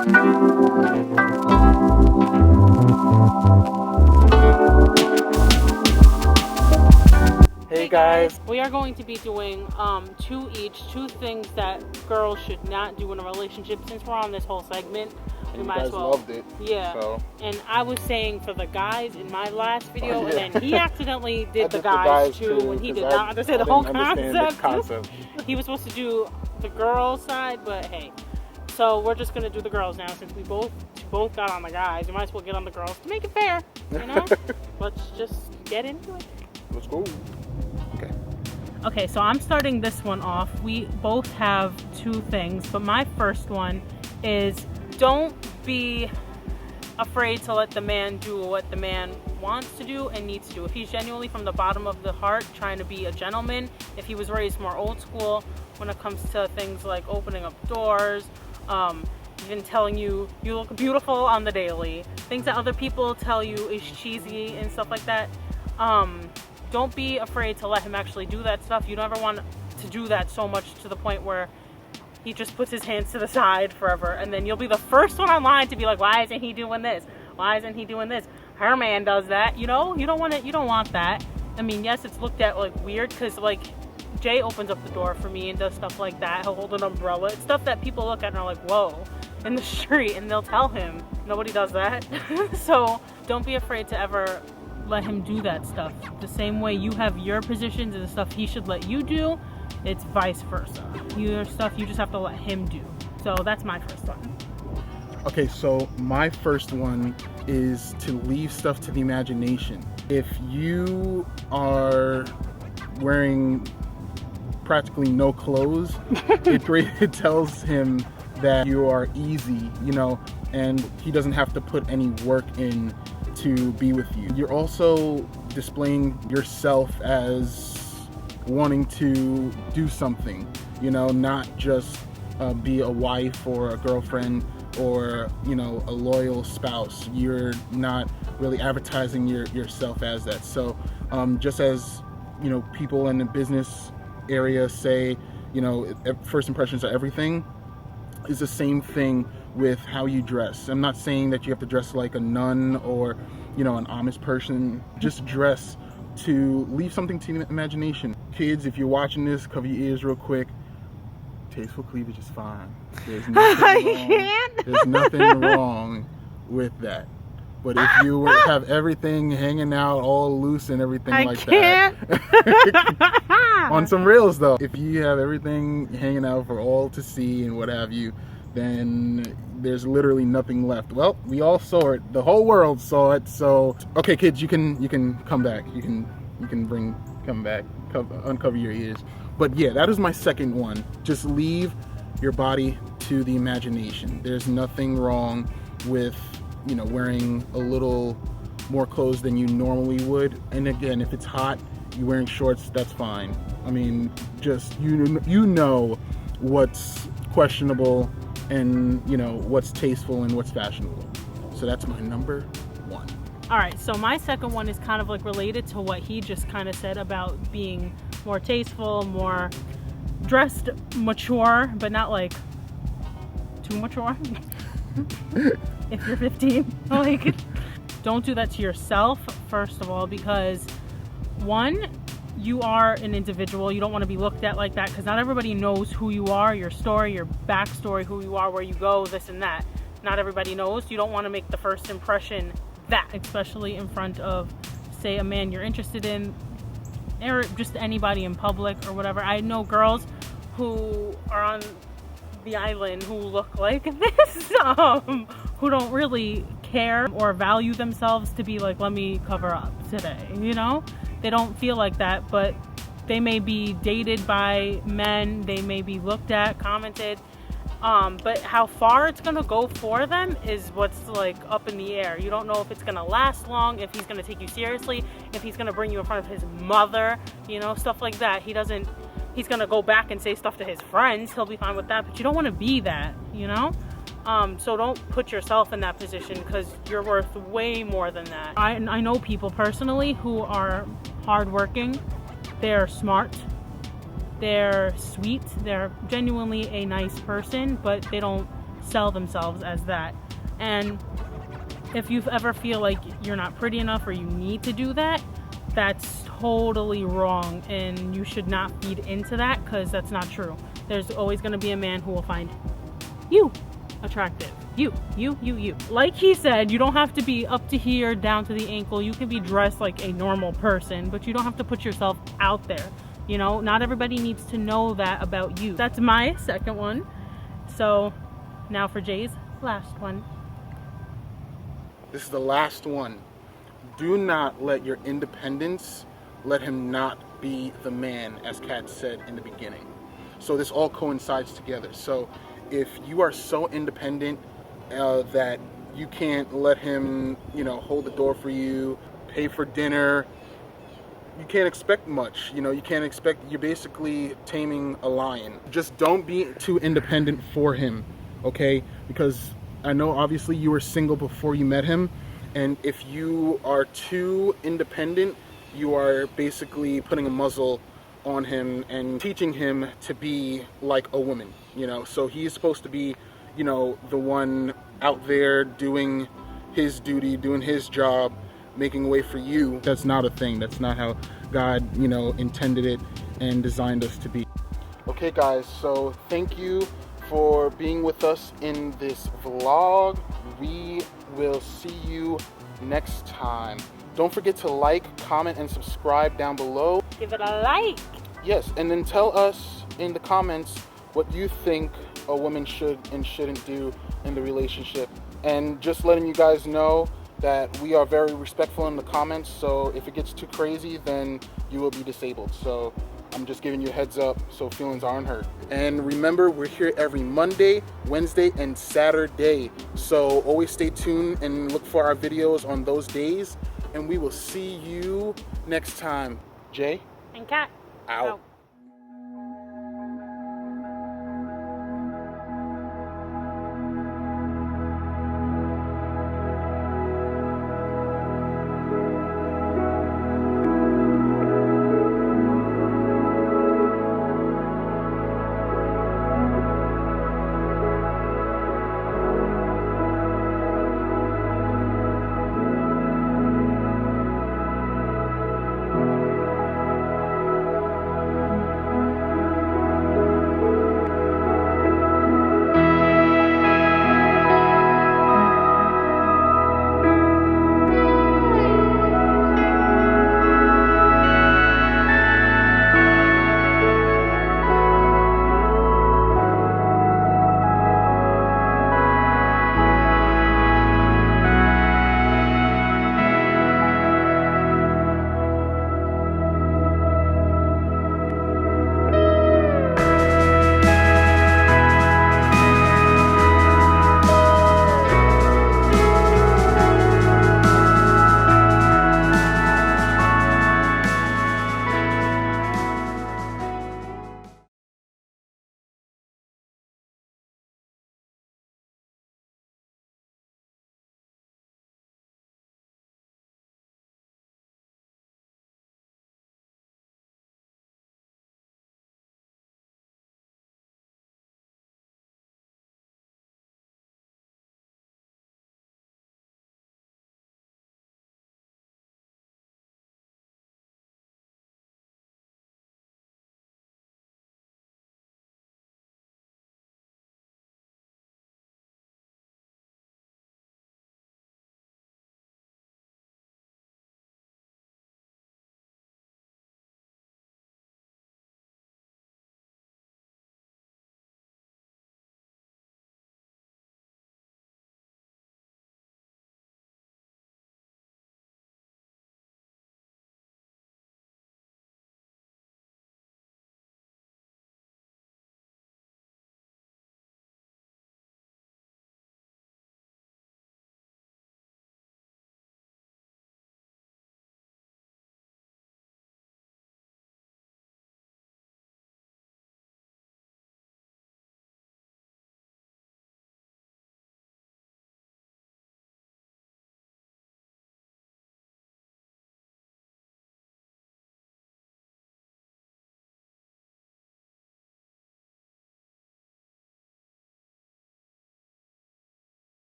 Hey guys, we are going to be doing two things that girls should not do in a relationship. Since we're on this whole segment, we might as well. Loved it. Yeah. So. And I was saying for the guys in my last video, Yeah. and then he accidentally did the the guys too when he did not understand the whole concept. He was supposed to do the girls side, but hey. So we're just gonna do the girls now since we both got on the guys. We might as well get on the girls to make it fair, you know. Let's just get into it. Let's go. Okay, so I'm starting this one off. We both have two things, but my first one is don't be afraid to let the man do what the man wants to do and needs to do. If he's genuinely from the bottom of the heart trying to be a gentleman, if he was raised more old school when it comes to things like opening up doors, even telling you you look beautiful on the daily, things that other people tell you is cheesy and stuff like that, don't be afraid to let him actually do that stuff. You don't ever want to do that so much to the point where he just puts his hands to the side forever, and then you'll be the first one online to be like, why isn't he doing this? Why isn't he doing this? Her man does that, you know? You don't want that. I mean, yes, it's looked at like weird because like Jay opens up the door for me and does stuff like that. He'll hold an umbrella. It's stuff that people look at and are like, whoa, in the street, and they'll tell him. Nobody does that. So don't be afraid to ever let him do that stuff. The same way you have your positions and the stuff he should let you do, it's vice versa. Your stuff you just have to let him do. So that's my first one. Okay, so my first one is to leave stuff to the imagination. If you are wearing practically no clothes, it tells him that you are easy, you know, and he doesn't have to put any work in to be with you. You're also displaying yourself as wanting to do something, you know, not just be a wife or a girlfriend or, you know, a loyal spouse. You're not really advertising yourself as that. So just as, you know, people in the business area say, you know, first impressions are everything, is the same thing with how you dress. I'm not saying that you have to dress like a nun or, you know, an Amish person. Just dress to leave something to the imagination. Kids, if you're watching this, cover your ears real quick. Tasteful cleavage is fine. There's nothing wrong with that. But if you have everything hanging out all loose and everything that, on some reals though, if you have everything hanging out for all to see and what have you, then there's literally nothing left. Well, we all saw it. The whole world saw it. So, okay, kids, you can come back. You can come back, uncover your ears. But yeah, that is my second one. Just leave your body to the imagination. There's nothing wrong with, you know, wearing a little more clothes than you normally would. And again, if it's hot, you're wearing shorts, that's fine. I mean, just you know what's questionable and, you know, what's tasteful and what's fashionable. So that's my number one. All right, so my second one is kind of like related to what he just kind of said about being more tasteful, more dressed, mature, but not like too mature. If you're 15, like, don't do that to yourself, first of all, because one, you are an individual. You don't want to be looked at like that because not everybody knows who you are, your story, your backstory, who you are, where you go, this and that. Not everybody knows. You don't want to make the first impression that, especially in front of, say, a man you're interested in, or just anybody in public or whatever. I know girls who are on the island who look like this, who don't really care or value themselves to be like, let me cover up today, you know? They don't feel like that, but they may be dated by men, they may be looked at, commented, but how far it's gonna go for them is what's like up in the air. You don't know if it's gonna last long, if he's gonna take you seriously, if he's gonna bring you in front of his mother, you know, stuff like that. He's gonna go back and say stuff to his friends, he'll be fine with that, but you don't wanna be that, you know? So don't put yourself in that position because you're worth way more than that. I know people personally who are hardworking, they're smart, they're sweet, they're genuinely a nice person, but they don't sell themselves as that. And if you ever feel like you're not pretty enough or you need to do that, that's totally wrong, and you should not feed into that, because that's not true. There's always going to be a man who will find you attractive. You. Like he said, you don't have to be up to here, down to the ankle. You can be dressed like a normal person, but you don't have to put yourself out there. You know, not everybody needs to know that about you. That's my second one. So now for Jay's last one. This is the last one. Do not let your independence let him not be the man, as Kat said in the beginning. So this all coincides together. So if you are so independent that you can't let him, hold the door for you, pay for dinner, you can't expect much. You can't expect, you're basically taming a lion. Just don't be too independent for him, okay? Because I know obviously you were single before you met him, and if you are too independent, you are basically putting a muzzle on him and teaching him to be like a woman, So he's supposed to be, the one out there doing his duty, doing his job, making way for you. That's not a thing. That's not how God, intended it and designed us to be. Okay, guys, so thank you for being with us in this vlog. We will see you next time. Don't forget to like, comment, and subscribe down below. Give it a like. Yes, and then tell us in the comments what you think a woman should and shouldn't do in the relationship. And just letting you guys know that we are very respectful in the comments, so if it gets too crazy, then you will be disabled. So I'm just giving you a heads up so feelings aren't hurt. And remember, we're here every Monday, Wednesday, and Saturday. So always stay tuned and look for our videos on those days. And we will see you next time. Jay? And Kat. Out.